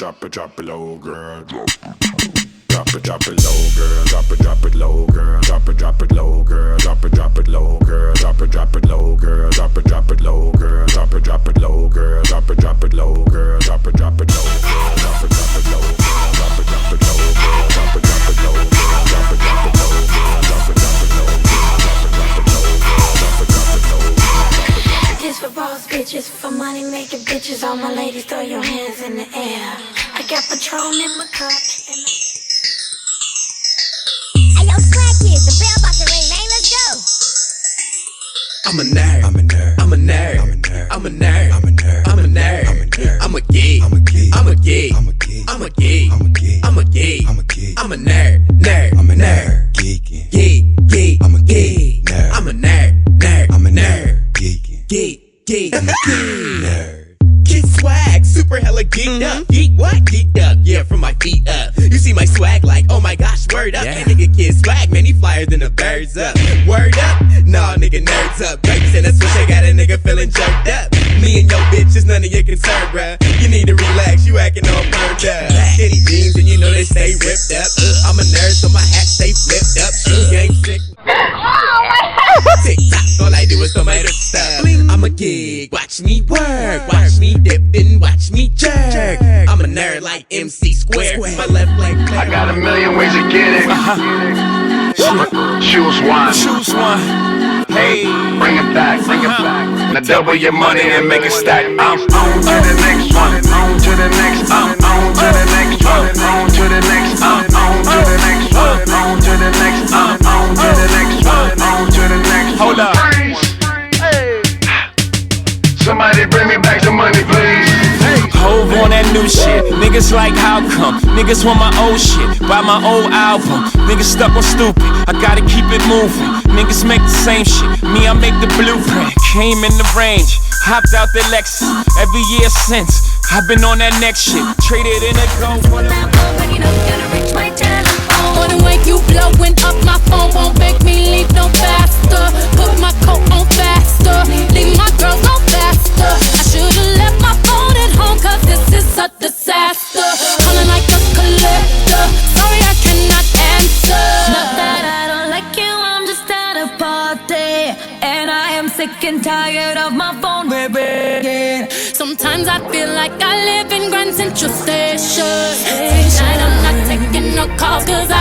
drop it low, girl. Drop it low, girl. Drop it low, girl. Drop it low, girl. Drop it low, girl. Drop it low, girl. Drop it low, girl. Drop it low, girl. Drop it low, girl. Drop it low, girl. Drop it low, girl. Drop it low, girl. Drop it low, girl. Drop it low, girl. Drop it low, girl. Drop it low, girl. This for boss bitches, for money making bitches. All my ladies, throw your hands in the air. I got Patron in my cup. Ayo, Swag Kids, the bell about to ring, man. Let's go. I'm a nerd. I'm a nerd. I'm a nerd. I'm a nerd. I'm a nerd. I'm a nerd. I'm a nerd. I'm a geek. I'm a geek. I'm a geek. I'm a geek. I'm a geek. I'm a geek. I'm a geek. I'm a geek. I'm a nerd. Nerd. I'm a nerd. Geeking. Geek. Geek. I'm a geek. Nerd. I'm a nerd. Nerd. I'm a nerd. Geeking. Geek. Geek. I'm a geek. Nerd. Get swag, super hella geeked up. Geek what? Geeked up, yeah, from my feet up. You see my swag like, oh my gosh, word up. That nigga kid swag, man, he flyer than the birds up. Word up? Nah, nigga, nerds up. Baby, and that's what I got a nigga feeling jerked up. Me and your bitch is none of your concern, bruh. You need to relax, you acting all burned up. Skinny jeans and you know they stay ripped up. I'm a nerd, so my hat stay flipped up. Game sick. TikTok, all I do is tomato stuff. I'm a gig, watch me work, watch me dip and watch me jerk. I'm a nerd like MC Square. My left leg. I got a million ways to get it. Choose one. Choose one. Hey, Bring it back, bring it back. Now double your money and make it stack. I'm on to the next one. On to the next. I'm on to the next one. On to the next. I'm on to the next one. On to the next. I'm on to the next one. On to the next. hold up. Hey. Somebody bring me back the money, please. Hove on that new shit. Niggas like how come? Niggas want my old shit. Buy my old album. Niggas stuck on stupid. I gotta keep it moving. Niggas make the same shit. Me, I make the blueprint. Came in the range. Hopped out the Lexus. Every year since, I've been on that next shit. Traded in a gold. The way you blowing up my phone won't make me leave no faster. Put my coat on faster. Leave my girls on faster. I should've left my phone at home, cause this is a disaster. Calling like a collector. Sorry, I cannot answer. Not that I don't like you, I'm just at a party. And I am sick and tired of my phone ringing. Sometimes I feel like I live in Grand Central Station. Tonight I'm not taking no calls, cause I